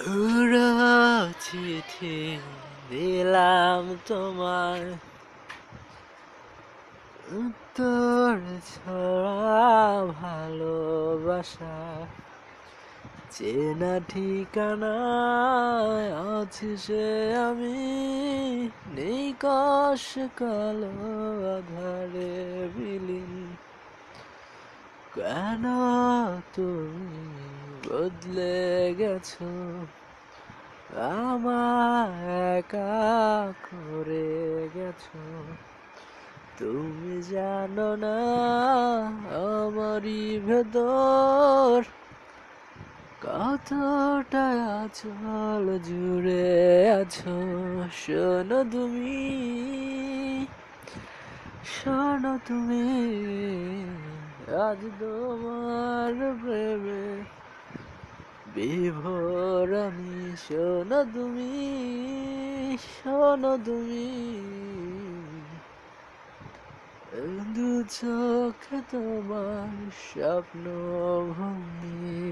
পুরো চিঠি দিলাম তোমায়, উত্তর ছড়া ভালোবাসা, চেনা ঠিকানায় আছি সে আমি, নিকশ কালো আধারে বিলীন। কেন তুমি বদলে গেছো, আমায় একা করে গেছো। তুমি জানো না আমারই ভেতর কতটা আঁচল জুড়ে আছো। শোনো তুমি, শোনো তুমি, আজ তোমার প্রেমে বিভোর আমি। শোনো তুমি, শোনো তুমি, দু চোখে তোমার স্বপ্ন ভঙ্গি।